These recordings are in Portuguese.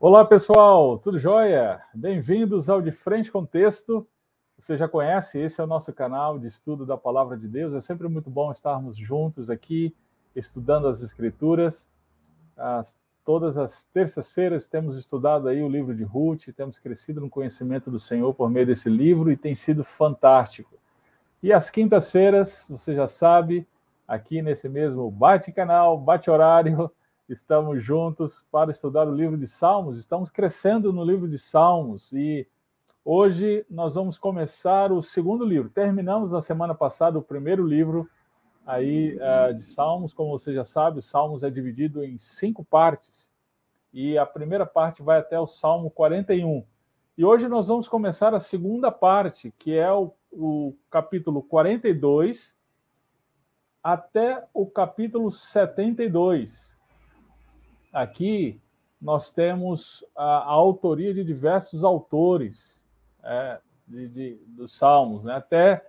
Olá, pessoal, tudo jóia? Bem-vindos ao De Frente com Texto. Você já conhece, esse é o nosso canal de estudo da Palavra de Deus. É sempre muito bom estarmos juntos aqui, estudando as Escrituras. Todas as terças-feiras temos estudado aí o livro de Ruth, temos crescido no conhecimento do Senhor por meio desse livro e tem sido fantástico. E às quintas-feiras, você já sabe, aqui nesse mesmo bate-canal, bate-horário, estamos juntos para estudar o livro de Salmos. Estamos crescendo no livro de Salmos e hoje nós vamos começar o segundo livro. Terminamos na semana passada o primeiro livro aí de Salmos. Como você já sabe, o Salmos é dividido em 5 partes e a primeira parte vai até o Salmo 41. E hoje nós vamos começar a segunda parte, que é o capítulo 42 até o capítulo 72. Aqui nós temos a autoria de diversos autores dos Salmos, né? Até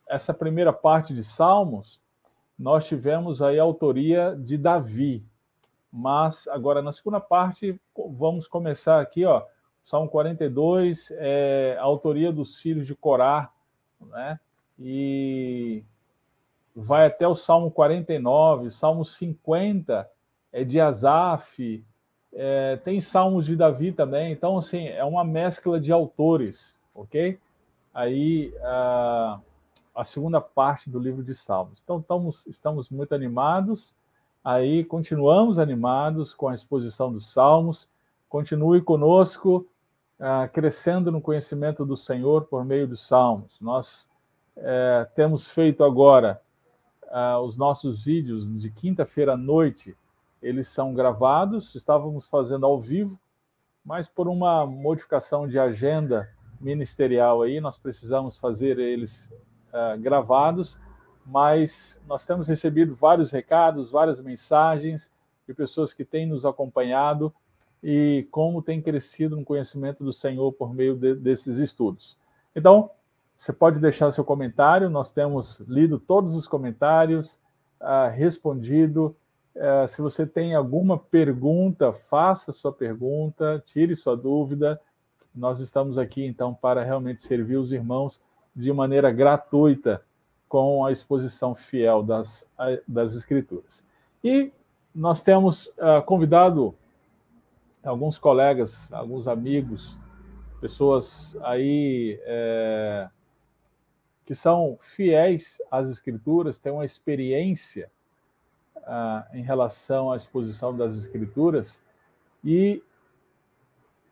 essa primeira parte de Salmos, nós tivemos aí a autoria de Davi. Mas agora, na segunda parte, vamos começar aqui, ó, Salmo 42, a autoria dos filhos de Corá, né? E vai até o Salmo 49, Salmo 50, de Asaf, tem salmos de Davi também. Então, assim, é uma mescla de autores, ok? Aí, a segunda parte do livro de Salmos. Então, estamos muito animados. Aí, continuamos animados com a exposição dos salmos. Continue conosco, crescendo no conhecimento do Senhor por meio dos salmos. Nós temos feito agora os nossos vídeos de quinta-feira à noite. Eles são gravados, estávamos fazendo ao vivo, mas por uma modificação de agenda ministerial aí, nós precisamos fazer eles gravados, mas nós temos recebido vários recados, várias mensagens de pessoas que têm nos acompanhado e como tem crescido no conhecimento do Senhor por meio desses estudos. Então, você pode deixar seu comentário, nós temos lido todos os comentários, respondido. Se você tem alguma pergunta, faça sua pergunta, tire sua dúvida. Nós estamos aqui, então, para realmente servir os irmãos de maneira gratuita com a exposição fiel das Escrituras. E nós temos convidado alguns colegas, alguns amigos, pessoas aí que são fiéis às Escrituras, têm uma experiência em relação à exposição das Escrituras. E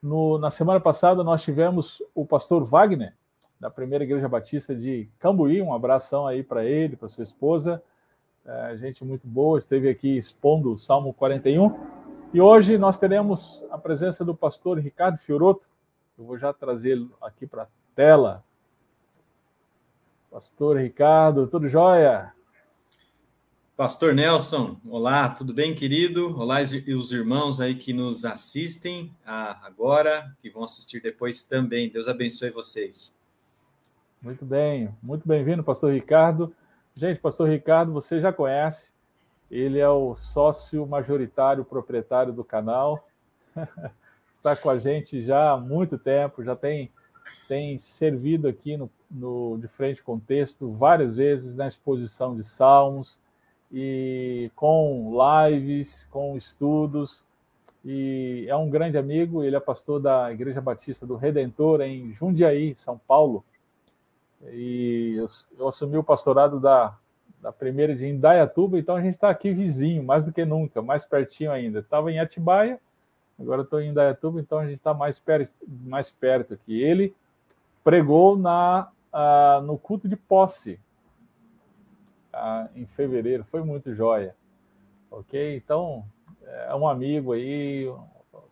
na semana passada nós tivemos o pastor Wagner, da Primeira Igreja Batista de Cambuí. Um abração aí para ele, para sua esposa. Gente muito boa, esteve aqui expondo o Salmo 41. E hoje nós teremos a presença do pastor Ricardo Fioroto. Eu vou já trazê-lo aqui para a tela. Pastor Ricardo, tudo jóia? Pastor Nelson, olá, tudo bem, querido? Olá, os irmãos aí que nos assistem agora, que vão assistir depois também. Deus abençoe vocês. Muito bem, muito bem-vindo, pastor Ricardo. Gente, pastor Ricardo, você já conhece, ele é o sócio majoritário proprietário do canal, está com a gente já há muito tempo, já tem servido aqui no De Frente com Texto várias vezes na exposição de Salmos, e com lives, com estudos, e é um grande amigo. Ele é pastor da Igreja Batista do Redentor em Jundiaí, São Paulo, e eu assumi o pastorado da primeira de Indaiatuba, então a gente está aqui vizinho, mais do que nunca, mais pertinho ainda. Estava em Atibaia, agora estou em Indaiatuba, então a gente está mais perto aqui. Ele pregou no culto de posse, em fevereiro, foi muito jóia, ok? Então, é um amigo aí.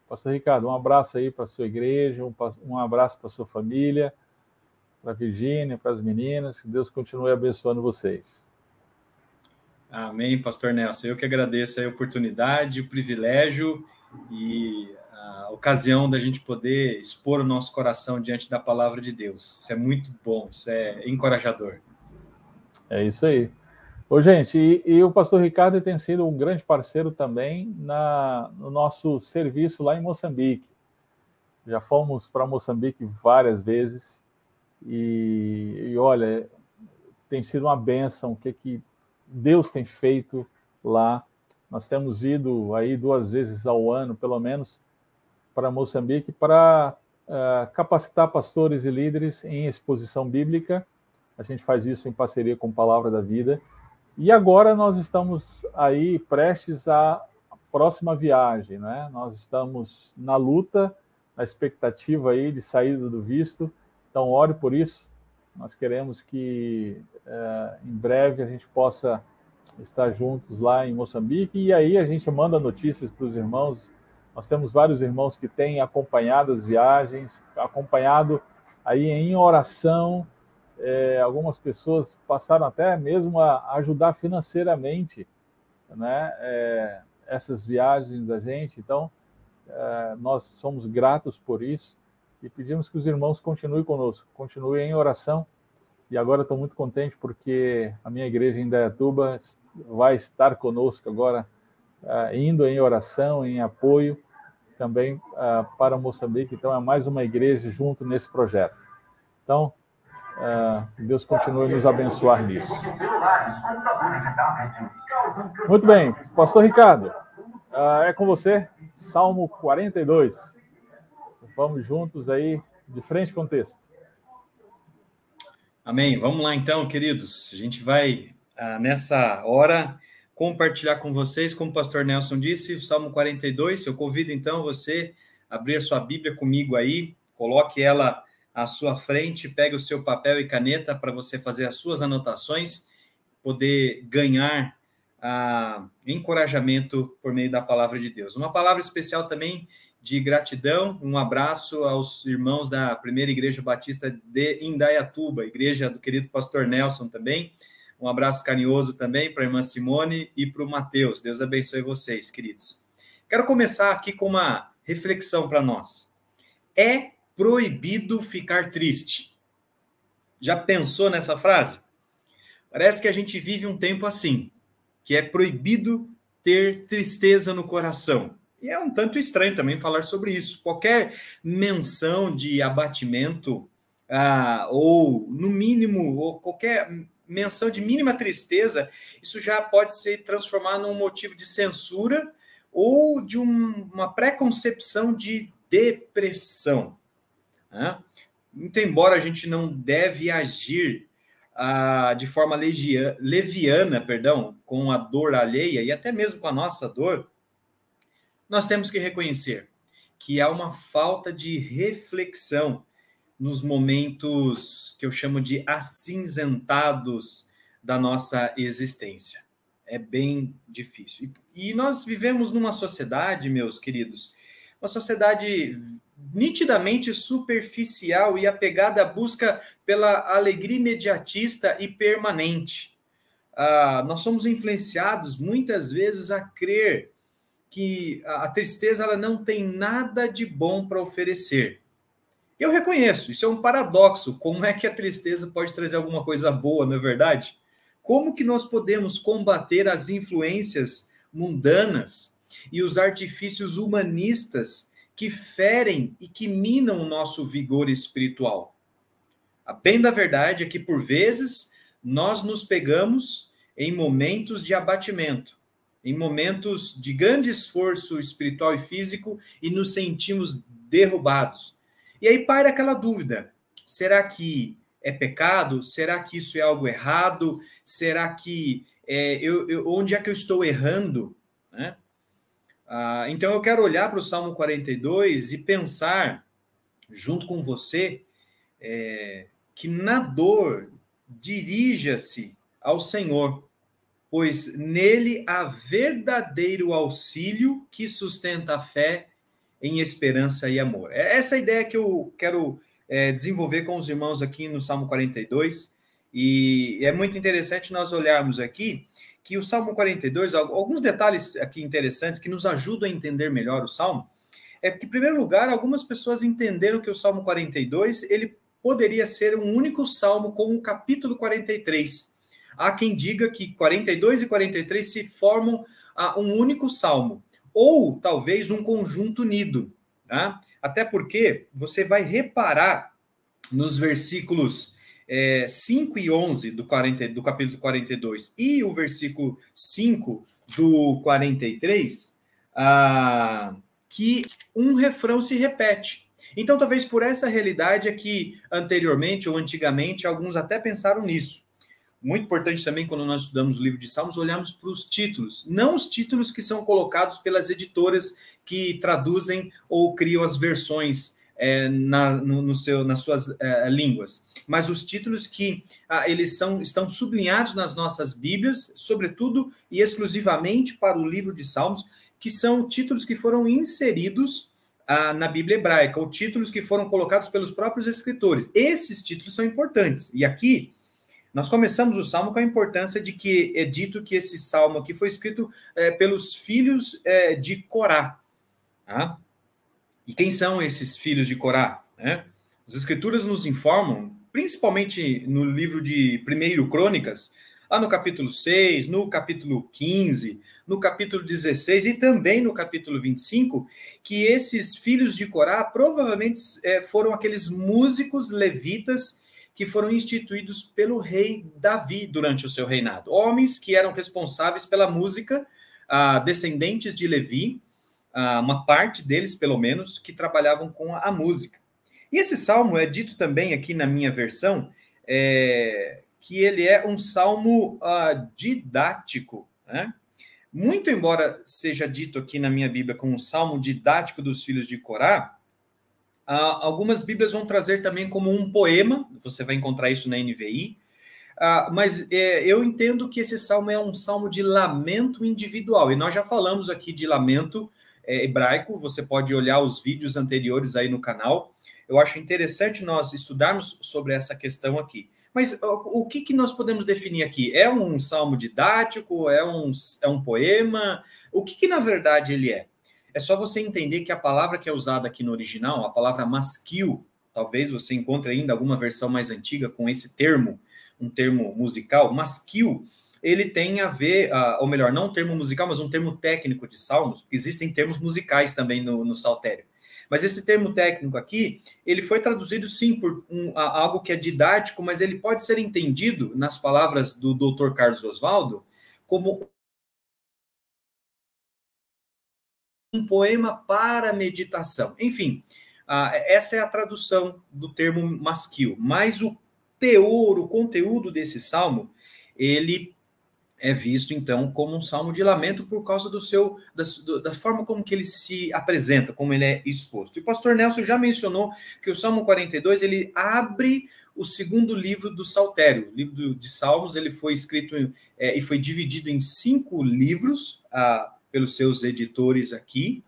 Pastor Ricardo, um abraço aí para a sua igreja, um abraço para a sua família, para a Virgínia, para as meninas, que Deus continue abençoando vocês. Amém, pastor Nelson. Eu que agradeço a oportunidade, o privilégio e a ocasião da gente poder expor o nosso coração diante da palavra de Deus. Isso é muito bom, isso é encorajador. É isso aí. Ô, gente, e o pastor Ricardo tem sido um grande parceiro também no nosso serviço lá em Moçambique. Já fomos para Moçambique várias vezes e olha, tem sido uma bênção o que Deus tem feito lá. Nós temos ido aí 2 vezes ao ano, pelo menos, para Moçambique para capacitar pastores e líderes em exposição bíblica. A gente faz isso em parceria com Palavra da Vida. E agora nós estamos aí prestes à próxima viagem, né? Nós estamos na luta, na expectativa aí de saída do visto. Então, ore por isso. Nós queremos que em breve a gente possa estar juntos lá em Moçambique, e aí a gente manda notícias para os irmãos. Nós temos vários irmãos que têm acompanhado as viagens, acompanhado aí em oração. Algumas pessoas passaram até mesmo a ajudar financeiramente, né, essas viagens da gente. Então, nós somos gratos por isso e pedimos que os irmãos continuem conosco, continuem em oração. E agora estou muito contente porque a minha igreja em Indaiatuba vai estar conosco agora, indo em oração, em apoio também para Moçambique. Então, é mais uma igreja junto nesse projeto. Então, Deus continue a nos abençoar nisso. Muito bem, pastor Ricardo, é com você, Salmo 42. Vamos juntos aí, de frente com o texto. Amém. Vamos lá então, queridos. A gente vai, nessa hora, compartilhar com vocês, como o pastor Nelson disse, o Salmo 42. Eu convido então você a abrir a sua Bíblia comigo aí, coloque ela à sua frente, pegue o seu papel e caneta para você fazer as suas anotações, poder ganhar encorajamento por meio da palavra de Deus. Uma palavra especial também de gratidão, um abraço aos irmãos da Primeira Igreja Batista de Indaiatuba, igreja do querido pastor Nelson também. Um abraço carinhoso também para a irmã Simone e para o Mateus. Deus abençoe vocês, queridos. Quero começar aqui com uma reflexão para nós. É proibido ficar triste. Já pensou nessa frase? Parece que a gente vive um tempo assim, que é proibido ter tristeza no coração. E é um tanto estranho também falar sobre isso. Qualquer menção de abatimento, ou no mínimo, ou qualquer menção de mínima tristeza, isso já pode se transformar num motivo de censura ou de uma preconcepção de depressão. Muito embora a gente não deve agir de forma leviana, com a dor alheia e até mesmo com a nossa dor, nós temos que reconhecer que há uma falta de reflexão nos momentos que eu chamo de acinzentados da nossa existência. É bem difícil. E nós vivemos numa sociedade, meus queridos, uma sociedade nitidamente superficial e apegada à busca pela alegria imediatista e permanente. Nós somos influenciados muitas vezes a crer que a tristeza ela não tem nada de bom para oferecer. Eu reconheço, isso é um paradoxo. Como é que a tristeza pode trazer alguma coisa boa, não é verdade? Como que nós podemos combater as influências mundanas e os artifícios humanistas que ferem e que minam o nosso vigor espiritual? A bem da verdade é que, por vezes, nós nos pegamos em momentos de abatimento, em momentos de grande esforço espiritual e físico, e nos sentimos derrubados. E aí paira aquela dúvida: será que é pecado? Será que isso é algo errado? Será que onde é que eu estou errando? Né? Então eu quero olhar para o Salmo 42 e pensar, junto com você, que na dor dirija-se ao Senhor, pois nele há verdadeiro auxílio que sustenta a fé em esperança e amor. É essa ideia que eu quero desenvolver com os irmãos aqui no Salmo 42, e é muito interessante nós olharmos aqui que o Salmo 42, alguns detalhes aqui interessantes que nos ajudam a entender melhor o Salmo, é que, em primeiro lugar, algumas pessoas entenderam que o Salmo 42, ele poderia ser um único Salmo com o capítulo 43. Há quem diga que 42 e 43 se formam um único salmo, ou talvez um conjunto unido, tá? Até porque você vai reparar nos versículos 5 e 11 do capítulo 42 e o versículo 5 do 43, que um refrão se repete. Então, talvez por essa realidade é que anteriormente ou antigamente alguns até pensaram nisso. Muito importante também, quando nós estudamos o livro de Salmos, olharmos para os títulos, não os títulos que são colocados pelas editoras que traduzem ou criam as versões nas suas línguas, mas os títulos que estão sublinhados nas nossas Bíblias, sobretudo e exclusivamente para o livro de Salmos, que são títulos que foram inseridos na Bíblia hebraica, ou títulos que foram colocados pelos próprios escritores. Esses títulos são importantes, e aqui nós começamos o Salmo com a importância de que é dito que esse Salmo aqui foi escrito pelos filhos de Corá. Tá? E quem são esses filhos de Corá? Né? As Escrituras nos informam, principalmente no livro de 1 Crônicas, lá no capítulo 6, no capítulo 15, no capítulo 16 e também no capítulo 25, que esses filhos de Corá provavelmente foram aqueles músicos levitas que foram instituídos pelo rei Davi durante o seu reinado. Homens que eram responsáveis pela música, descendentes de Levi, uma parte deles, pelo menos, que trabalhavam com a música. E esse salmo é dito também aqui na minha versão, que ele é um salmo didático, né? Muito embora seja dito aqui na minha Bíblia como um salmo didático dos filhos de Corá, algumas Bíblias vão trazer também como um poema, você vai encontrar isso na NVI, mas eu entendo que esse salmo é um salmo de lamento individual, e nós já falamos aqui de lamento hebraico, você pode olhar os vídeos anteriores aí no canal. Eu acho interessante nós estudarmos sobre essa questão aqui. Mas o que nós podemos definir aqui? É um salmo didático? É um poema? O que na verdade ele é? É só você entender que a palavra que é usada aqui no original, a palavra maskil, talvez você encontre ainda alguma versão mais antiga com esse termo, um termo musical, maskil, ele tem a ver, ou melhor, não um termo musical, mas um termo técnico de salmos, porque existem termos musicais também no saltério. Mas esse termo técnico aqui, ele foi traduzido sim por algo que é didático, mas ele pode ser entendido, nas palavras do Dr. Carlos Oswaldo, como um poema para meditação. Enfim, essa é a tradução do termo maskil. Mas o teor, o conteúdo desse salmo, ele é visto, então, como um salmo de lamento por causa da forma como que ele se apresenta, como ele é exposto. E o pastor Nelson já mencionou que o Salmo 42, ele abre o segundo livro do Saltério. O livro de Salmos, ele foi escrito e foi dividido em 5 livros pelos seus editores aqui,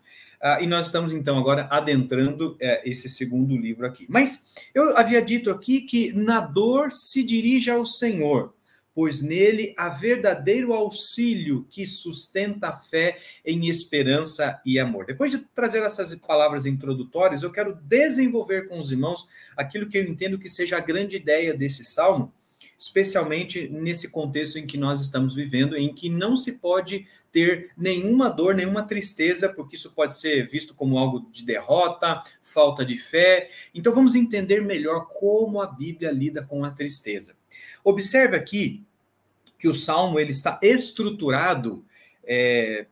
e nós estamos, então, agora adentrando esse segundo livro aqui. Mas eu havia dito aqui que na dor se dirige ao Senhor, pois nele há verdadeiro auxílio que sustenta a fé em esperança e amor. Depois de trazer essas palavras introdutórias, eu quero desenvolver com os irmãos aquilo que eu entendo que seja a grande ideia desse salmo, especialmente nesse contexto em que nós estamos vivendo, em que não se pode ter nenhuma dor, nenhuma tristeza, porque isso pode ser visto como algo de derrota, falta de fé. Então vamos entender melhor como a Bíblia lida com a tristeza. Observe aqui que o Salmo ele está estruturado,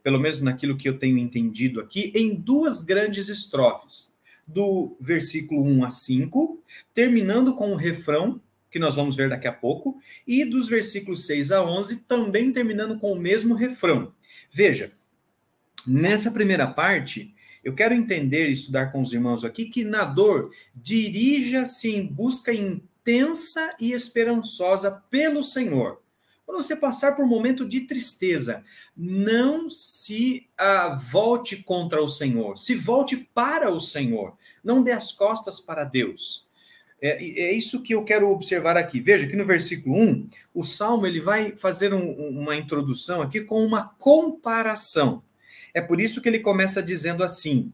pelo menos naquilo que eu tenho entendido aqui, em 2 grandes estrofes, do versículo 1 a 5, terminando com o refrão, que nós vamos ver daqui a pouco, e dos versículos 6 a 11, também terminando com o mesmo refrão. Veja, nessa primeira parte, eu quero entender e estudar com os irmãos aqui que na dor, dirija-se em busca intensa e esperançosa pelo Senhor. Quando você passar por um momento de tristeza, não se volte contra o Senhor, se volte para o Senhor, não dê as costas para Deus. É isso que eu quero observar aqui. Veja que no versículo 1, o Salmo ele vai fazer uma introdução aqui com uma comparação. É por isso que ele começa dizendo assim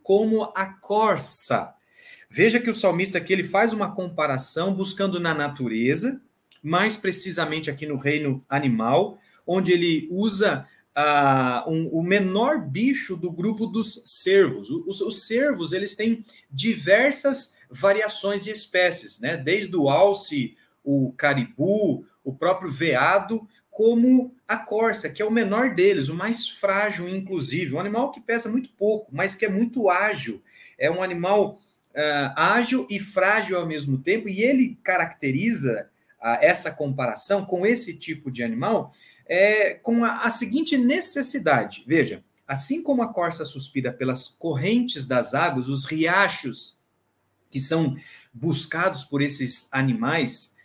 como a corça. Veja que o salmista aqui ele faz uma comparação buscando na natureza, mais precisamente aqui no reino animal, onde ele usa o menor bicho do grupo dos cervos. Os cervos, eles têm diversas variações de espécies, né? Desde o alce, o caribu, o próprio veado, como a corça, que é o menor deles, o mais frágil, inclusive. Um animal que pesa muito pouco, mas que é muito ágil. É um animal ágil e frágil ao mesmo tempo, e ele caracteriza essa comparação com esse tipo de animal com a seguinte necessidade. Veja, assim como a corça suspira pelas correntes das águas, os riachos que são buscados por esses animais,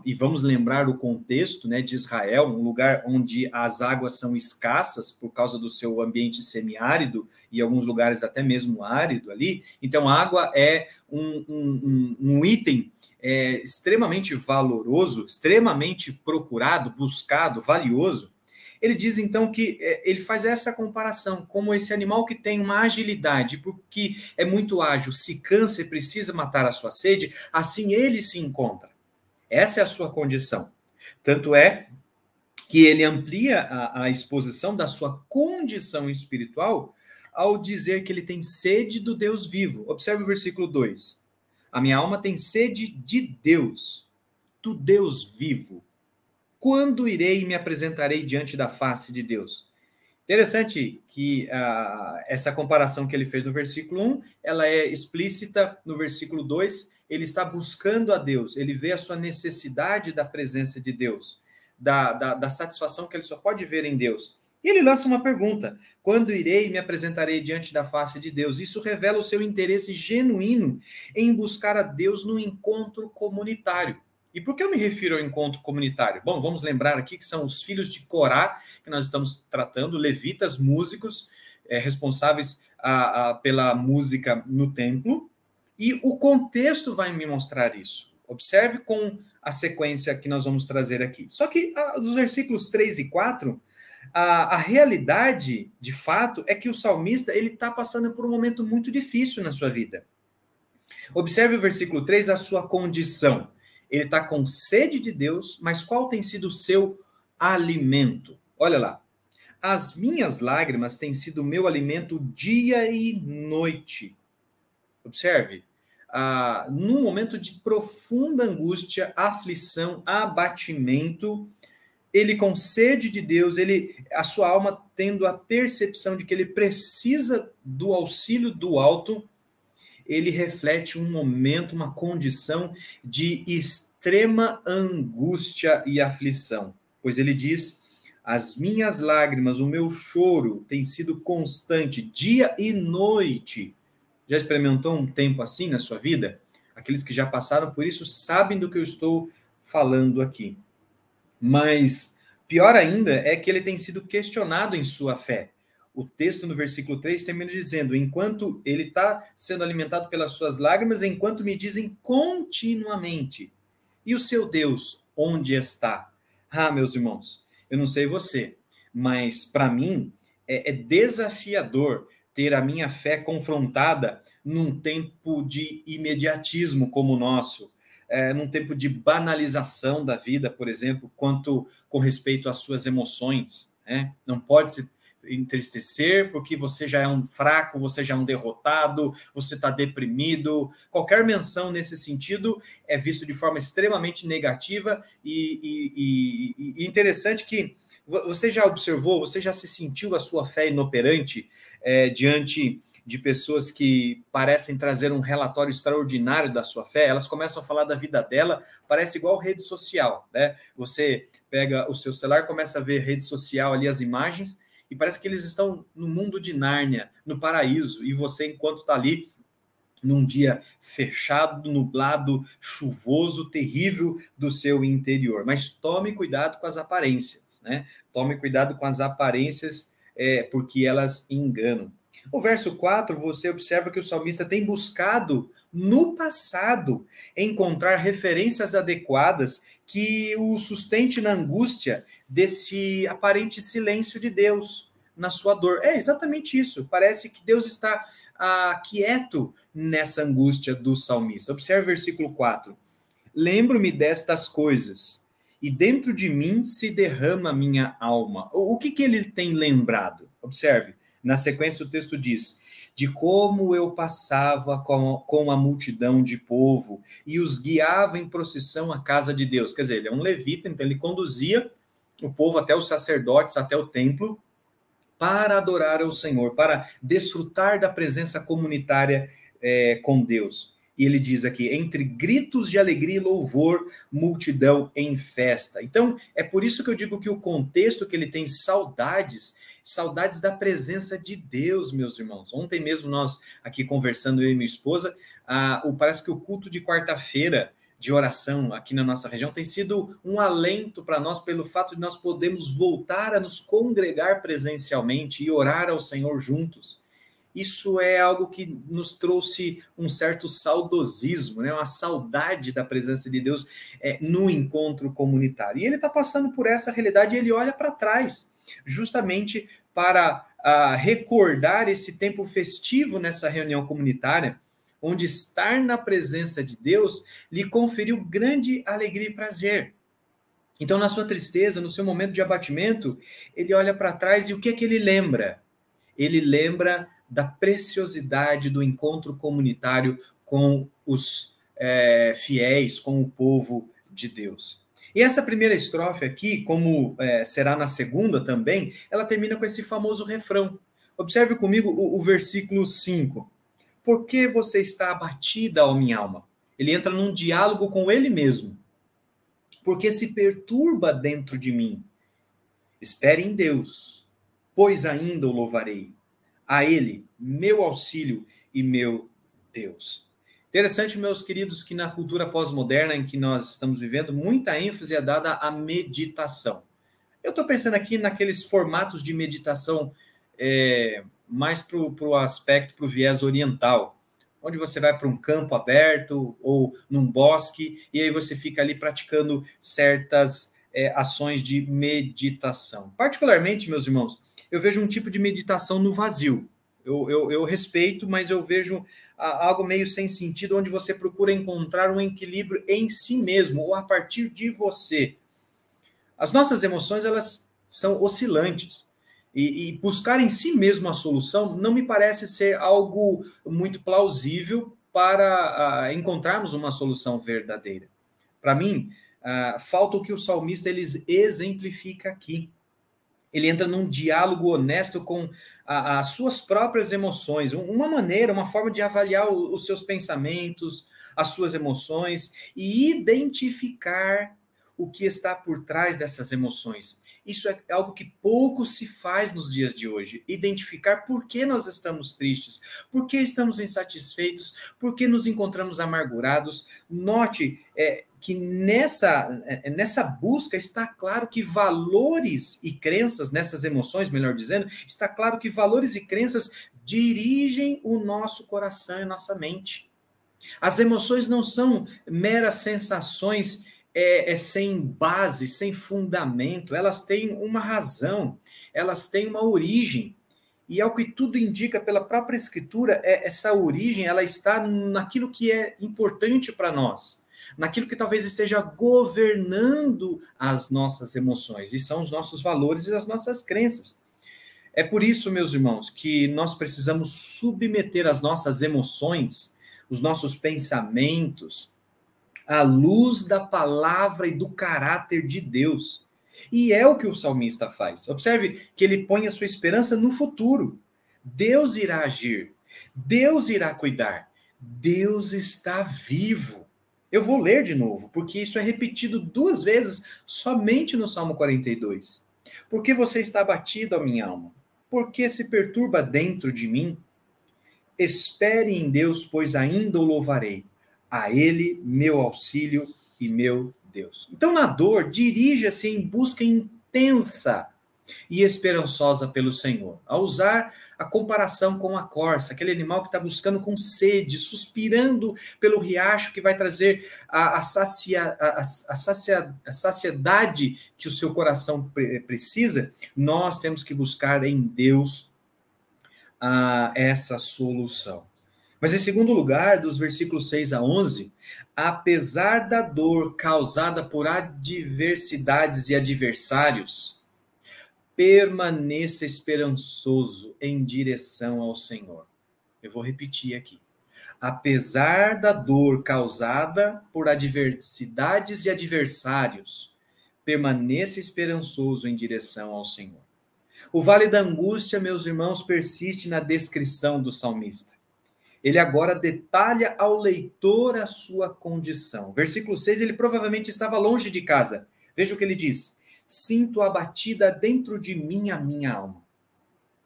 e vamos lembrar o contexto, né, de Israel, um lugar onde as águas são escassas por causa do seu ambiente semiárido e em alguns lugares até mesmo árido ali. Então, a água é um item extremamente valoroso, extremamente procurado, buscado, valioso. Ele diz, então, que ele faz essa comparação, como esse animal que tem uma agilidade, porque é muito ágil, se cansa e precisa matar a sua sede, assim ele se encontra. Essa é a sua condição. Tanto é que ele amplia a exposição da sua condição espiritual ao dizer que ele tem sede do Deus vivo. Observe o versículo 2. A minha alma tem sede de Deus, do Deus vivo. Quando irei e me apresentarei diante da face de Deus? Interessante que essa comparação que ele fez no versículo 1, ela é explícita no versículo 2, ele está buscando a Deus, ele vê a sua necessidade da presença de Deus, da satisfação que ele só pode ver em Deus. E ele lança uma pergunta: quando irei e me apresentarei diante da face de Deus? Isso revela o seu interesse genuíno em buscar a Deus no encontro comunitário. E por que eu me refiro ao encontro comunitário? Bom, vamos lembrar aqui que são os filhos de Corá, que nós estamos tratando, levitas, músicos, responsáveis pela música no templo, e o contexto vai me mostrar isso. Observe com a sequência que nós vamos trazer aqui. Só que dos versículos 3 e 4, a realidade, de fato, é que o salmista ele está passando por um momento muito difícil na sua vida. Observe o versículo 3, a sua condição. Ele está com sede de Deus, mas qual tem sido o seu alimento? Olha lá. As minhas lágrimas têm sido o meu alimento dia e noite. Observe. Num momento de profunda angústia, aflição, abatimento, ele com sede de Deus, a sua alma tendo a percepção de que ele precisa do auxílio do alto, ele reflete um momento, uma condição de extrema angústia e aflição. Pois ele diz: as minhas lágrimas, o meu choro tem sido constante, dia e noite. Já experimentou um tempo assim na sua vida? Aqueles que já passaram por isso sabem do que eu estou falando aqui. Mas pior ainda é que ele tem sido questionado em sua fé. O texto no versículo 3 termina dizendo: enquanto ele está sendo alimentado pelas suas lágrimas, enquanto me dizem continuamente: e o seu Deus, onde está? Meus irmãos, eu não sei você, mas para mim é desafiador ter a minha fé confrontada num tempo de imediatismo como o nosso, num tempo de banalização da vida, por exemplo, quanto com respeito às suas emoções. Não pode se entristecer porque você já é um fraco, você já é um derrotado, você está deprimido. Qualquer menção nesse sentido é visto de forma extremamente negativa e interessante que você já observou, você já se sentiu a sua fé inoperante diante de pessoas que parecem trazer um relatório extraordinário da sua fé? Elas começam a falar da vida dela, parece igual rede social, né? Você pega o seu celular, começa a ver rede social ali, as imagens, e parece que eles estão no mundo de Nárnia, no paraíso, e você, enquanto está ali, num dia fechado, nublado, chuvoso, terrível do seu interior. Mas tome cuidado com as aparências, né? Tome cuidado com as aparências, porque elas enganam. O verso 4, você observa que o salmista tem buscado, no passado, encontrar referências adequadas que o sustente na angústia desse aparente silêncio de Deus na sua dor. É exatamente isso. Parece que Deus está quieto nessa angústia do salmista. Observe o versículo 4. lembro-me destas coisas, e dentro de mim se derrama a minha alma. O que ele tem lembrado? Observe, na sequência o texto diz, de como eu passava com a multidão de povo e os guiava em procissão à casa de Deus. Quer dizer, ele é um levita, então ele conduzia o povo até os sacerdotes, até o templo, para adorar ao Senhor, para desfrutar da presença comunitária com Deus. E ele diz aqui, entre gritos de alegria e louvor, multidão em festa. Então, é por isso que eu digo que o contexto que ele tem saudades da presença de Deus, meus irmãos. Ontem mesmo nós aqui conversando, eu e minha esposa, parece que o culto de quarta-feira de oração aqui na nossa região tem sido um alento para nós pelo fato de nós podermos voltar a nos congregar presencialmente e orar ao Senhor juntos. Isso é algo que nos trouxe um certo saudosismo, né? Uma saudade da presença de Deus no encontro comunitário. E ele está passando por essa realidade e ele olha para trás, justamente para recordar esse tempo festivo nessa reunião comunitária, onde estar na presença de Deus lhe conferiu grande alegria e prazer. Então, na sua tristeza, no seu momento de abatimento, ele olha para trás e o que é que ele lembra? Ele lembra da preciosidade do encontro comunitário com os fiéis, com o povo de Deus. E essa primeira estrofe aqui, como será na segunda também, ela termina com esse famoso refrão. Observe comigo o versículo 5. Por que você está abatida, ó minha alma? Ele entra num diálogo com ele mesmo. Porque se perturba dentro de mim. Espere em Deus, pois ainda o louvarei. A ele, meu auxílio e meu Deus. Interessante, meus queridos, que na cultura pós-moderna em que nós estamos vivendo, muita ênfase é dada à meditação. Eu estou pensando aqui naqueles formatos de meditação mais para o aspecto, para o viés oriental, onde você vai para um campo aberto ou num bosque, e aí você fica ali praticando certas ações de meditação. Particularmente, meus irmãos, eu vejo um tipo de meditação no vazio. Eu respeito, mas eu vejo algo meio sem sentido, onde você procura encontrar um equilíbrio em si mesmo, ou a partir de você. As nossas emoções, elas são oscilantes. E buscar em si mesmo a solução não me parece ser algo muito plausível para encontrarmos uma solução verdadeira. Para mim, falta o que o salmista ele exemplifica aqui. Ele entra num diálogo honesto com as suas próprias emoções, uma forma de avaliar os seus pensamentos, as suas emoções e identificar o que está por trás dessas emoções. Isso é algo que pouco se faz nos dias de hoje. Identificar por que nós estamos tristes, por que estamos insatisfeitos, por que nos encontramos amargurados. Note que nessa busca está claro que valores e crenças, nessas emoções, melhor dizendo, está claro que valores e crenças dirigem o nosso coração e nossa mente. As emoções não são meras sensações sem base, sem fundamento, elas têm uma razão, elas têm uma origem, e ao que tudo indica pela própria Escritura, essa origem ela está naquilo que é importante para nós, naquilo que talvez esteja governando as nossas emoções, e são os nossos valores e as nossas crenças. É por isso, meus irmãos, que nós precisamos submeter as nossas emoções, os nossos pensamentos, à luz da palavra e do caráter de Deus. E é o que o salmista faz. Observe que ele põe a sua esperança no futuro. Deus irá agir. Deus irá cuidar. Deus está vivo. Eu vou ler de novo, porque isso é repetido 2 vezes somente no Salmo 42. Por que você está abatido, ó minha alma? Por que se perturba dentro de mim? Espere em Deus, pois ainda o louvarei. A ele, meu auxílio e meu Deus. Então, na dor, dirija-se em busca intensa e esperançosa pelo Senhor. Ao usar a comparação com a corça, aquele animal que está buscando com sede, suspirando pelo riacho que vai trazer a saciedade que o seu coração precisa, nós temos que buscar em Deus essa solução. Mas em segundo lugar, dos versículos 6 a 11, apesar da dor causada por adversidades e adversários, permaneça esperançoso em direção ao Senhor. Eu vou repetir aqui. Apesar da dor causada por adversidades e adversários, permaneça esperançoso em direção ao Senhor. O vale da angústia, meus irmãos, persiste na descrição do salmista. Ele agora detalha ao leitor a sua condição. Versículo 6, ele provavelmente estava longe de casa. Veja o que ele diz. Sinto abatida dentro de mim a minha alma.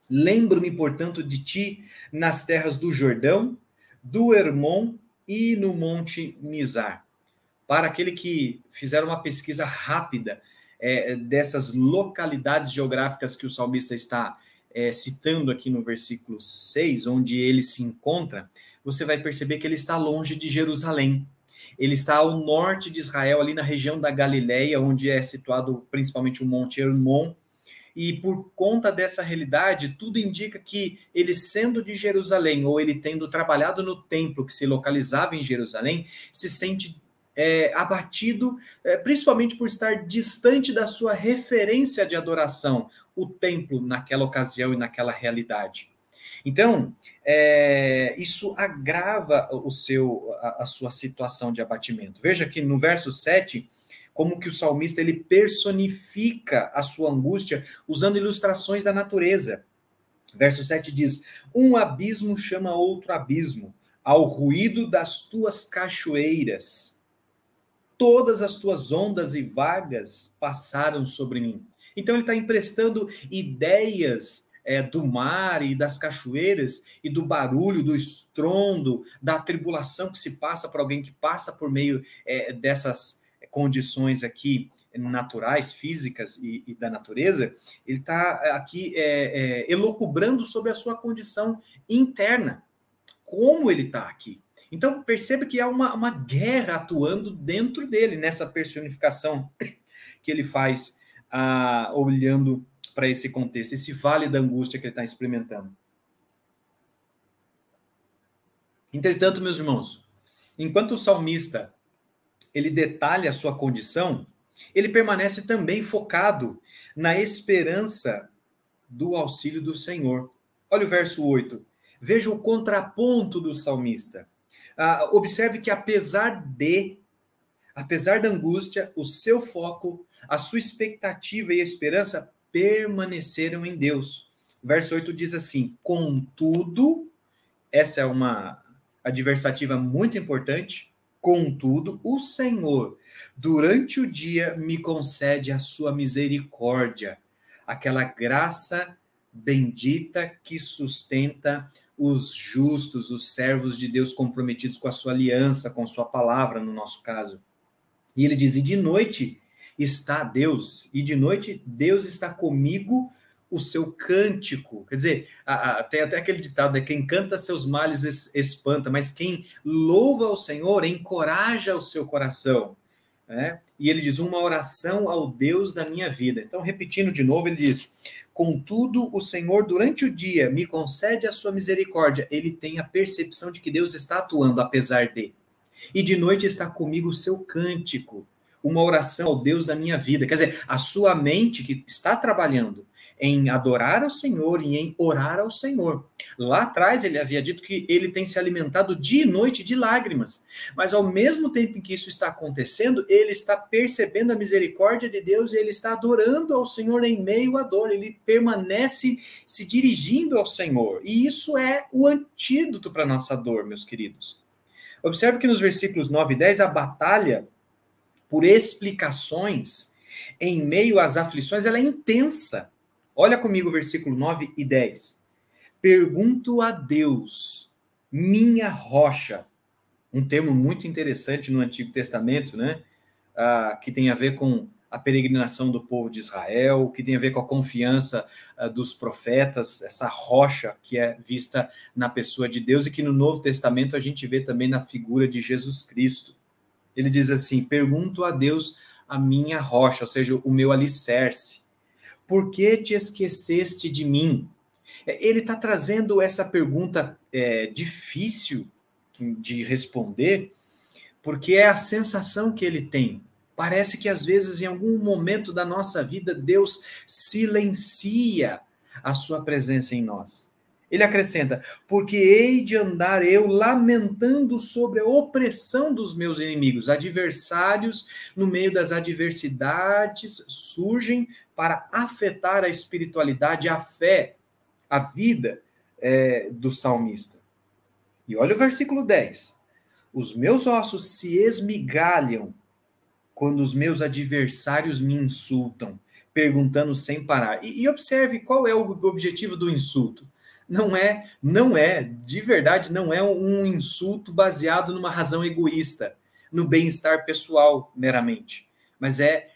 Lembro-me, portanto, de ti nas terras do Jordão, do Hermon e no Monte Mizar. Para aquele que fizer uma pesquisa rápida dessas localidades geográficas que o salmista está citando aqui no versículo 6, onde ele se encontra, você vai perceber que ele está longe de Jerusalém. Ele está ao norte de Israel, ali na região da Galileia, onde é situado principalmente o Monte Hermon. E por conta dessa realidade, tudo indica que ele sendo de Jerusalém, ou ele tendo trabalhado no templo que se localizava em Jerusalém, se sente abatido, principalmente por estar distante da sua referência de adoração, o templo naquela ocasião e naquela realidade. Então, isso agrava a sua situação de abatimento. Veja que no verso 7, como que o salmista ele personifica a sua angústia usando ilustrações da natureza. Verso 7 diz, um abismo chama outro abismo, ao ruído das tuas cachoeiras. Todas as tuas ondas e vagas passaram sobre mim. Então ele está emprestando ideias do mar e das cachoeiras e do barulho, do estrondo, da tribulação que se passa por alguém que passa por meio dessas condições aqui naturais, físicas e da natureza. Ele está aqui elucubrando sobre a sua condição interna, como ele está aqui. Então, perceba que há uma guerra atuando dentro dele, nessa personificação que ele faz, olhando para esse contexto, esse vale da angústia que ele está experimentando. Entretanto, meus irmãos, enquanto o salmista ele detalha a sua condição, ele permanece também focado na esperança do auxílio do Senhor. Olha o verso 8. Veja o contraponto do salmista. Observe que apesar da angústia, o seu foco, a sua expectativa e a esperança permaneceram em Deus. O verso 8 diz assim, contudo, essa é uma adversativa muito importante, contudo, o Senhor, durante o dia, me concede a sua misericórdia, aquela graça bendita que sustenta os justos, os servos de Deus comprometidos com a sua aliança, com sua palavra, no nosso caso. E ele diz, e de noite está Deus, e de noite Deus está comigo, o seu cântico. Quer dizer, tem até aquele ditado, quem canta seus males espanta, mas quem louva ao Senhor encoraja o seu coração. Né? E ele diz, uma oração ao Deus da minha vida. Então, repetindo de novo, ele diz, contudo, o Senhor durante o dia me concede a sua misericórdia. Ele tem a percepção de que Deus está atuando, apesar de. E de noite está comigo o seu cântico, uma oração ao Deus da minha vida. Quer dizer, a sua mente que está trabalhando em adorar ao Senhor e em orar ao Senhor. Lá atrás ele havia dito que ele tem se alimentado dia e noite de lágrimas, mas ao mesmo tempo em que isso está acontecendo, ele está percebendo a misericórdia de Deus e ele está adorando ao Senhor em meio à dor, ele permanece se dirigindo ao Senhor, e isso é o antídoto para a nossa dor, meus queridos. Observe que nos versículos 9 e 10, a batalha por explicações em meio às aflições, ela é intensa. Olha comigo o versículo 9 e 10. Pergunto a Deus, minha rocha, um termo muito interessante no Antigo Testamento, né? Que tem a ver com a peregrinação do povo de Israel, que tem a ver com a confiança dos profetas, essa rocha que é vista na pessoa de Deus e que no Novo Testamento a gente vê também na figura de Jesus Cristo. Ele diz assim, pergunto a Deus a minha rocha, ou seja, o meu alicerce. Por que te esqueceste de mim? Ele está trazendo essa pergunta difícil de responder, porque é a sensação que ele tem. Parece que às vezes, em algum momento da nossa vida, Deus silencia a sua presença em nós. Ele acrescenta, porque hei de andar eu lamentando sobre a opressão dos meus inimigos. Adversários, no meio das adversidades, surgem para afetar a espiritualidade, a fé, a vida do salmista. E olha o versículo 10. Os meus ossos se esmigalham quando os meus adversários me insultam, perguntando sem parar. E observe qual é o objetivo do insulto. De verdade, não é um insulto baseado numa razão egoísta, no bem-estar pessoal meramente, mas é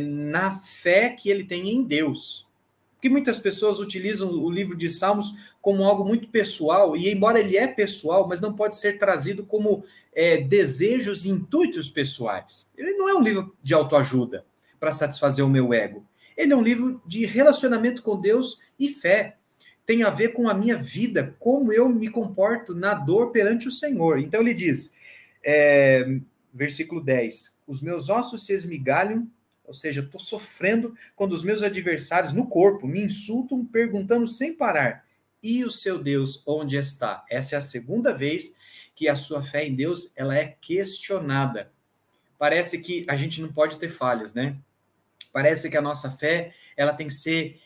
na fé que ele tem em Deus. Porque muitas pessoas utilizam o livro de Salmos como algo muito pessoal, e embora ele é pessoal, mas não pode ser trazido como desejos e intuitos pessoais. Ele não é um livro de autoajuda para satisfazer o meu ego. Ele é um livro de relacionamento com Deus e fé. Tem a ver com a minha vida, como eu me comporto na dor perante o Senhor. Então ele diz, versículo 10, os meus ossos se esmigalham, ou seja, estou sofrendo quando os meus adversários no corpo me insultam, perguntando sem parar, e o seu Deus onde está? Essa é a segunda vez que a sua fé em Deus ela é questionada. Parece que a gente não pode ter falhas, né? Parece que a nossa fé ela tem que ser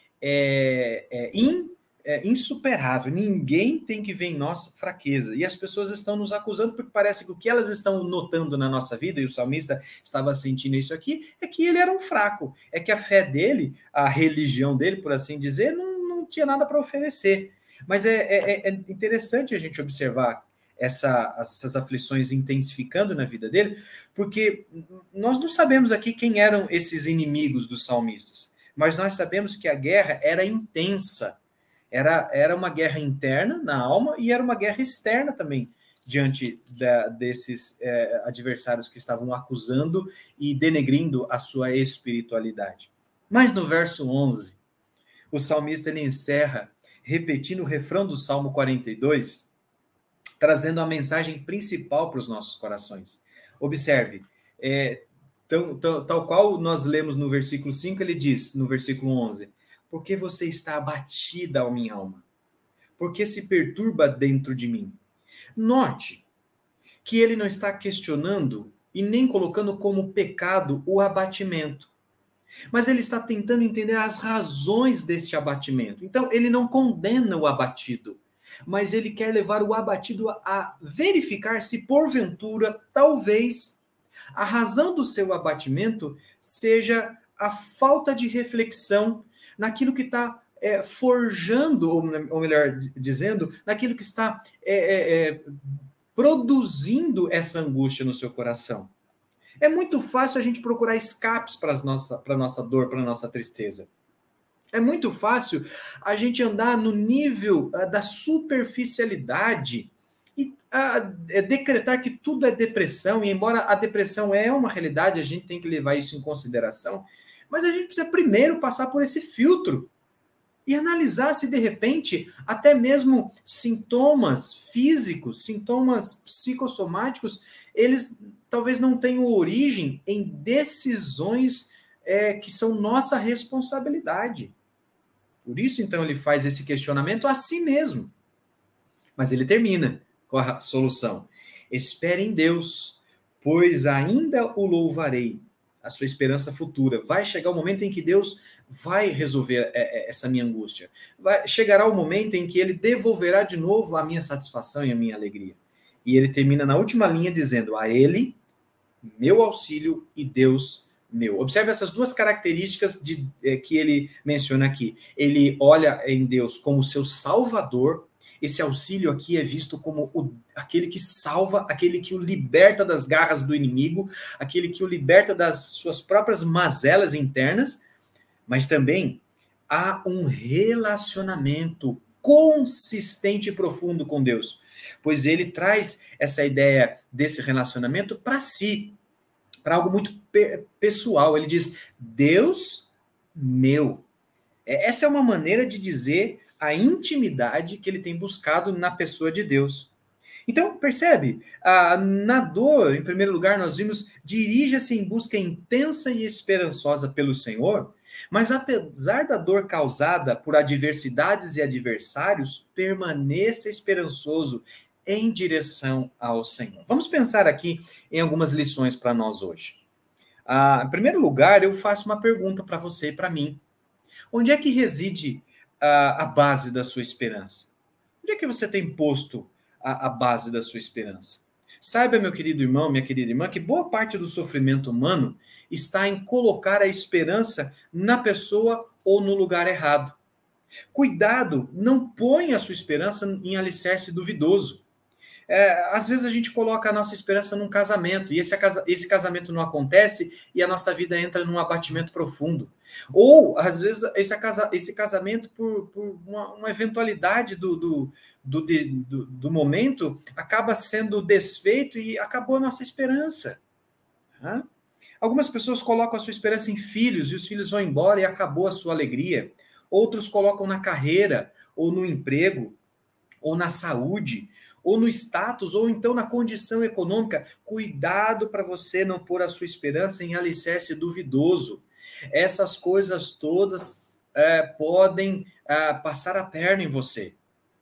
insuperável. Ninguém tem que ver em nós fraqueza. E as pessoas estão nos acusando porque parece que o que elas estão notando na nossa vida, e o salmista estava sentindo isso aqui, é que ele era um fraco. É que a fé dele, a religião dele, por assim dizer, não tinha nada para oferecer. Mas é interessante a gente observar essas aflições intensificando na vida dele, porque nós não sabemos aqui quem eram esses inimigos dos salmistas, mas nós sabemos que a guerra era intensa. Era uma guerra interna na alma e era uma guerra externa também, diante desses adversários que estavam acusando e denegrindo a sua espiritualidade. Mas no verso 11, o salmista ele encerra repetindo o refrão do Salmo 42, trazendo a mensagem principal para os nossos corações. Observe, tal qual nós lemos no versículo 5, ele diz, no versículo 11, por que você está abatida, ó minha alma? Por que se perturba dentro de mim? Note que ele não está questionando e nem colocando como pecado o abatimento, mas ele está tentando entender as razões deste abatimento. Então, ele não condena o abatido, mas ele quer levar o abatido a verificar se, porventura, talvez, a razão do seu abatimento seja a falta de reflexão naquilo que está forjando, ou melhor dizendo, naquilo que está produzindo essa angústia no seu coração. É muito fácil a gente procurar escapes para a nossa dor, para a nossa tristeza. É muito fácil a gente andar no nível da superficialidade e decretar que tudo é depressão, e embora a depressão é uma realidade, a gente tem que levar isso em consideração, mas a gente precisa primeiro passar por esse filtro e analisar se, de repente, até mesmo sintomas físicos, sintomas psicossomáticos, eles talvez não tenham origem em decisões que são nossa responsabilidade. Por isso, então, ele faz esse questionamento a si mesmo. Mas ele termina com a solução. Espere em Deus, pois ainda o louvarei. A sua esperança futura. Vai chegar o momento em que Deus vai resolver essa minha angústia. Chegará o momento em que ele devolverá de novo a minha satisfação e a minha alegria. E ele termina na última linha dizendo, a ele, meu auxílio e Deus meu. Observe essas duas características que ele menciona aqui. Ele olha em Deus como seu salvador. Esse auxílio aqui é visto como aquele que salva, aquele que o liberta das garras do inimigo, aquele que o liberta das suas próprias mazelas internas, mas também há um relacionamento consistente e profundo com Deus, pois ele traz essa ideia desse relacionamento para si, para algo muito pessoal. Ele diz, Deus meu. Essa é uma maneira de dizer a intimidade que ele tem buscado na pessoa de Deus. Então, percebe? Na dor, em primeiro lugar, nós vimos, dirija-se em busca intensa e esperançosa pelo Senhor, mas apesar da dor causada por adversidades e adversários, permaneça esperançoso em direção ao Senhor. Vamos pensar aqui em algumas lições para nós hoje. Em primeiro lugar, eu faço uma pergunta para você e para mim. Onde é que reside a base da sua esperança? Onde é que você tem posto a base da sua esperança? Saiba, meu querido irmão, minha querida irmã, que boa parte do sofrimento humano está em colocar a esperança na pessoa ou no lugar errado. Cuidado, não ponha a sua esperança em alicerce duvidoso. Às vezes a gente coloca a nossa esperança num casamento, e esse casamento não acontece e a nossa vida entra num abatimento profundo. Ou, às vezes, esse casamento, por uma eventualidade do momento, acaba sendo desfeito e acabou a nossa esperança. Algumas pessoas colocam a sua esperança em filhos, e os filhos vão embora e acabou a sua alegria. Outros colocam na carreira, ou no emprego, ou na saúde, ou no status, ou então na condição econômica. Cuidado para você não pôr a sua esperança em alicerce duvidoso. Essas coisas todas podem passar a perna em você.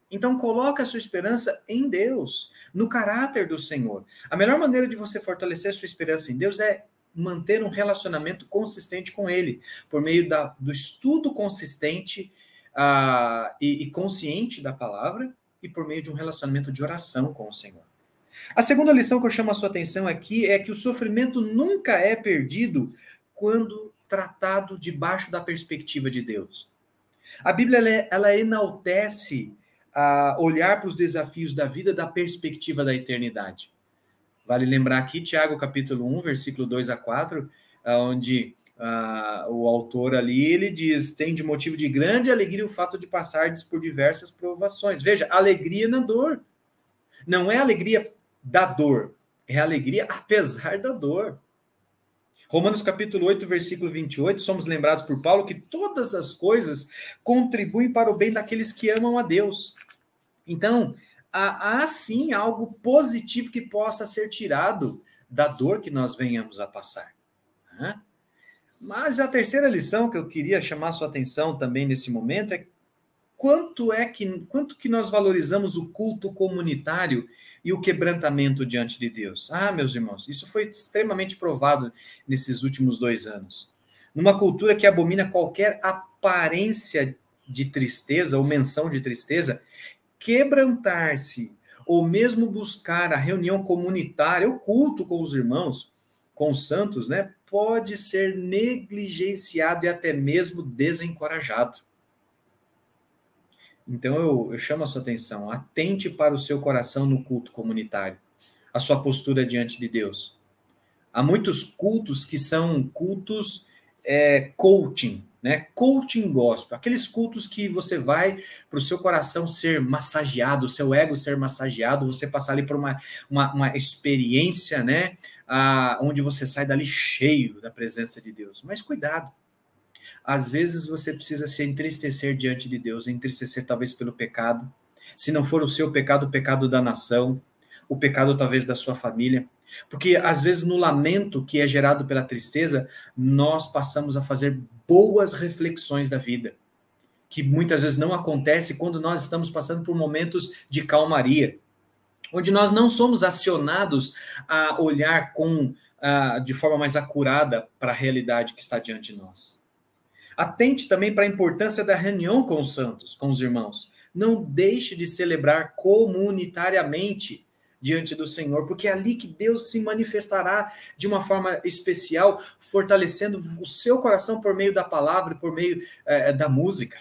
Então, coloque a sua esperança em Deus, no caráter do Senhor. A melhor maneira de você fortalecer a sua esperança em Deus é manter um relacionamento consistente com Ele, por meio do estudo consistente e consciente da palavra, e por meio de um relacionamento de oração com o Senhor. A segunda lição que eu chamo a sua atenção aqui é que o sofrimento nunca é perdido quando tratado debaixo da perspectiva de Deus. A Bíblia ela enaltece olhar para os desafios da vida da perspectiva da eternidade. Vale lembrar aqui, Tiago, capítulo 1, versículo 2 a 4, onde o autor ali, ele diz, tem de motivo de grande alegria o fato de passardes por diversas provações. Veja, alegria na dor. Não é alegria da dor, é alegria apesar da dor. Romanos capítulo 8, versículo 28, somos lembrados por Paulo que todas as coisas contribuem para o bem daqueles que amam a Deus. Então, há sim algo positivo que possa ser tirado da dor que nós venhamos a passar. Mas a terceira lição que eu queria chamar a sua atenção também nesse momento é quanto que nós valorizamos o culto comunitário e o quebrantamento diante de Deus. Meus irmãos, isso foi extremamente provado nesses últimos 2 anos. Numa cultura que abomina qualquer aparência de tristeza ou menção de tristeza, quebrantar-se ou mesmo buscar a reunião comunitária, o culto com os irmãos, com os santos, né, pode ser negligenciado e até mesmo desencorajado. Então eu chamo a sua atenção, atente para o seu coração no culto comunitário, a sua postura diante de Deus. Há muitos cultos que são cultos coaching, né? Coaching gospel, aqueles cultos que você vai para o seu coração ser massageado, o seu ego ser massageado, você passar ali por uma experiência, né? Onde você sai dali cheio da presença de Deus. Mas cuidado, às vezes você precisa se entristecer diante de Deus, entristecer talvez pelo pecado, se não for o seu pecado, o pecado da nação, o pecado talvez da sua família, porque às vezes no lamento que é gerado pela tristeza, nós passamos a fazer boas reflexões da vida, que muitas vezes não acontece quando nós estamos passando por momentos de calmaria, onde nós não somos acionados a olhar de forma mais acurada para a realidade que está diante de nós. Atente também para a importância da reunião com os santos, com os irmãos. Não deixe de celebrar comunitariamente diante do Senhor, porque é ali que Deus se manifestará de uma forma especial, fortalecendo o seu coração por meio da palavra, por meio da música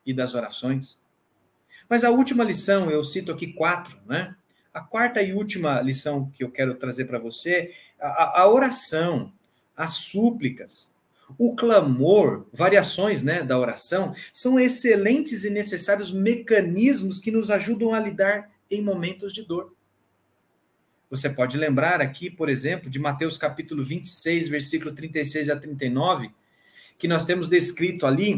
e das orações. Mas a última lição, eu cito aqui 4, né? A quarta e última lição que eu quero trazer para você, a oração, as súplicas, o clamor, variações, né, da oração, são excelentes e necessários mecanismos que nos ajudam a lidar em momentos de dor. Você pode lembrar aqui, por exemplo, de Mateus capítulo 26, versículo 36 a 39, que nós temos descrito ali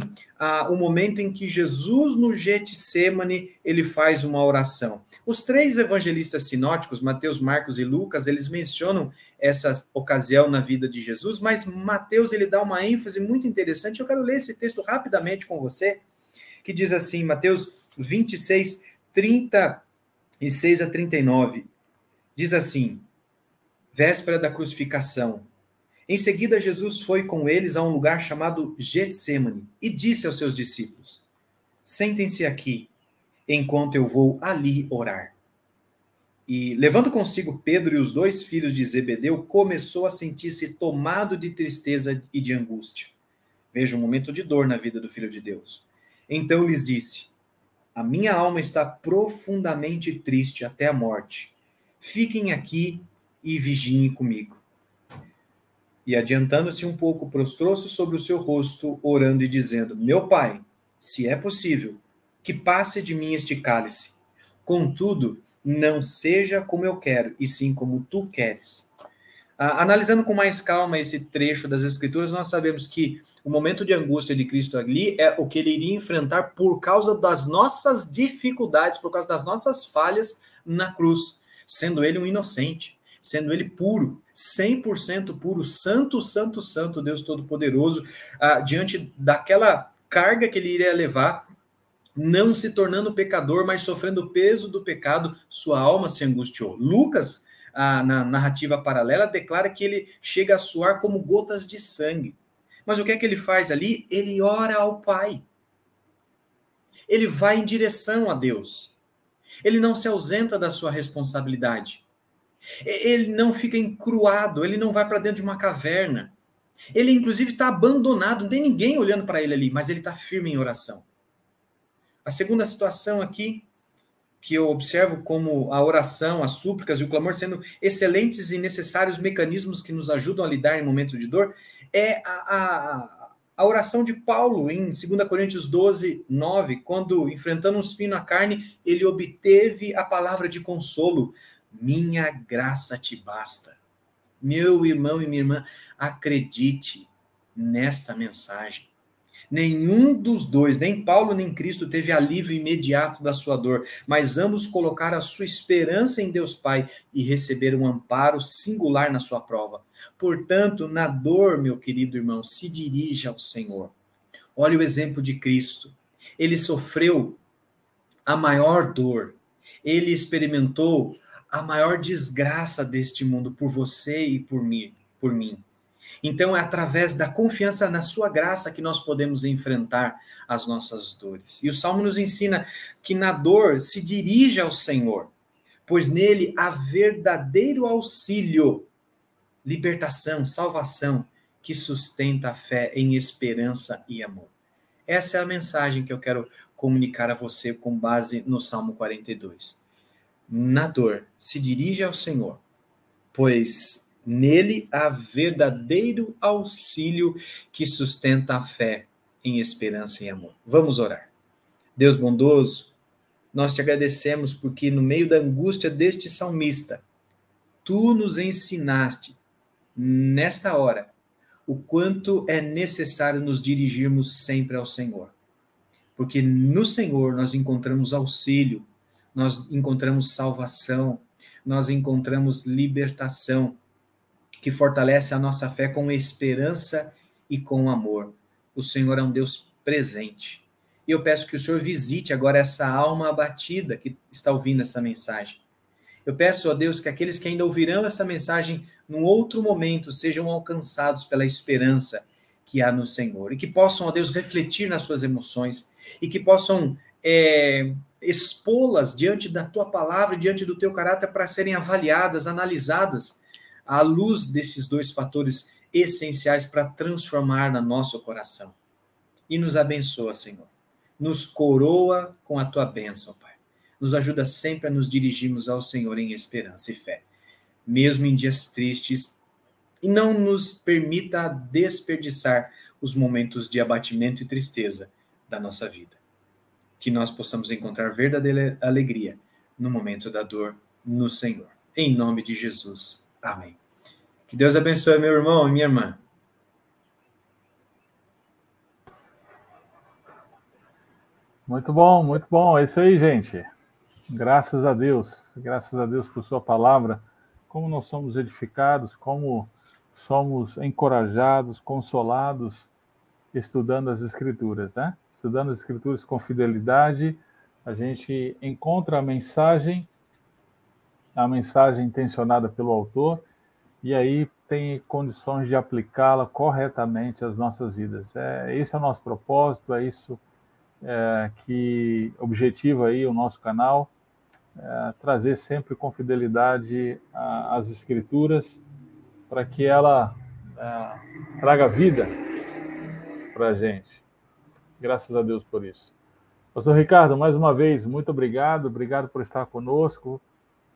o momento em que Jesus, no Getsêmani, ele faz uma oração. Os três evangelistas sinóticos, Mateus, Marcos e Lucas, eles mencionam essa ocasião na vida de Jesus, mas Mateus ele dá uma ênfase muito interessante. Eu quero ler esse texto rapidamente com você, que diz assim, Mateus 26, 36 a 39. Diz assim, véspera da crucificação. Em seguida, Jesus foi com eles a um lugar chamado Getsêmani e disse aos seus discípulos, sentem-se aqui, enquanto eu vou ali orar. E, levando consigo Pedro e os dois filhos de Zebedeu, começou a sentir-se tomado de tristeza e de angústia. Veja um momento de dor na vida do Filho de Deus. Então lhes disse, a minha alma está profundamente triste até a morte. Fiquem aqui e vigiem comigo. E adiantando-se um pouco, prostrou-se sobre o seu rosto, orando e dizendo, meu Pai, se é possível, que passe de mim este cálice. Contudo, não seja como eu quero, e sim como tu queres. Analisando com mais calma esse trecho das Escrituras, nós sabemos que o momento de angústia de Cristo ali é o que ele iria enfrentar por causa das nossas dificuldades, por causa das nossas falhas na cruz, sendo ele um inocente, sendo ele puro, 100% puro, santo, santo, santo, Deus Todo-Poderoso, diante daquela carga que ele iria levar, não se tornando pecador, mas sofrendo o peso do pecado, sua alma se angustiou. Lucas, na narrativa paralela, declara que ele chega a suar como gotas de sangue. Mas o que é que ele faz ali? Ele ora ao Pai. Ele vai em direção a Deus. Ele não se ausenta da sua responsabilidade. Ele não fica encruado, ele não vai para dentro de uma caverna. Ele, inclusive, está abandonado, não tem ninguém olhando para ele ali, mas ele está firme em oração. A segunda situação aqui, que eu observo como a oração, as súplicas e o clamor sendo excelentes e necessários mecanismos que nos ajudam a lidar em momentos de dor, é a oração de Paulo em 2 Coríntios 12, 9, quando, enfrentando um espinho na carne, ele obteve a palavra de consolo. Minha graça te basta. Meu irmão e minha irmã, acredite nesta mensagem. Nenhum dos dois, nem Paulo nem Cristo, teve alívio imediato da sua dor, mas ambos colocaram a sua esperança em Deus Pai e receberam um amparo singular na sua prova. Portanto, na dor, meu querido irmão, se dirija ao Senhor. Olha o exemplo de Cristo. Ele sofreu a maior dor. Ele experimentou a maior desgraça deste mundo por você e por mim. Então, é através da confiança na sua graça que nós podemos enfrentar as nossas dores. E o Salmo nos ensina que na dor se dirija ao Senhor, pois nele há verdadeiro auxílio, libertação, salvação, que sustenta a fé em esperança e amor. Essa é a mensagem que eu quero comunicar a você com base no Salmo 42. Na dor, se dirija ao Senhor, pois nele há verdadeiro auxílio que sustenta a fé em esperança e amor. Vamos orar. Deus bondoso, nós te agradecemos porque no meio da angústia deste salmista, tu nos ensinaste nesta hora o quanto é necessário nos dirigirmos sempre ao Senhor. Porque no Senhor nós encontramos auxílio, nós encontramos salvação, nós encontramos libertação, que fortalece a nossa fé com esperança e com amor. O Senhor é um Deus presente. E eu peço que o Senhor visite agora essa alma abatida que está ouvindo essa mensagem. Eu peço a Deus que aqueles que ainda ouvirão essa mensagem num outro momento sejam alcançados pela esperança que há no Senhor. E que possam, ó Deus, refletir nas suas emoções e que possam expô-las diante da tua palavra, diante do teu caráter, para serem avaliadas, analisadas, à luz desses dois fatores essenciais para transformar no nosso coração. E nos abençoa, Senhor. Nos coroa com a tua bênção, Pai. Nos ajuda sempre a nos dirigirmos ao Senhor em esperança e fé, mesmo em dias tristes, e não nos permita desperdiçar os momentos de abatimento e tristeza da nossa vida. Que nós possamos encontrar verdadeira alegria no momento da dor no Senhor. Em nome de Jesus. Amém. Que Deus abençoe meu irmão e minha irmã. Muito bom. É isso aí, gente. Graças a Deus por sua palavra. Como nós somos edificados, como somos encorajados, consolados, estudando as Escrituras, né? Estudando as Escrituras com fidelidade, a gente encontra a mensagem intencionada pelo autor, e aí tem condições de aplicá-la corretamente às nossas vidas. Esse é o nosso propósito, é isso que objetiva aí o nosso canal, trazer sempre com fidelidade as Escrituras, para que ela traga vida para a gente. Graças a Deus por isso. Pastor Ricardo, mais uma vez, muito obrigado por estar conosco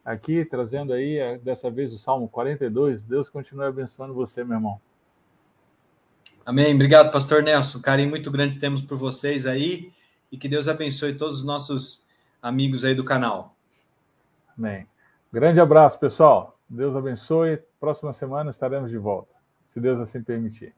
aqui, trazendo aí, dessa vez, o Salmo 42. Deus continue abençoando você, meu irmão. Amém. Obrigado, pastor Nelson. Carinho muito grande temos por vocês aí, e que Deus abençoe todos os nossos amigos aí do canal. Amém. Grande abraço, pessoal. Deus abençoe. Próxima semana estaremos de volta, se Deus assim permitir.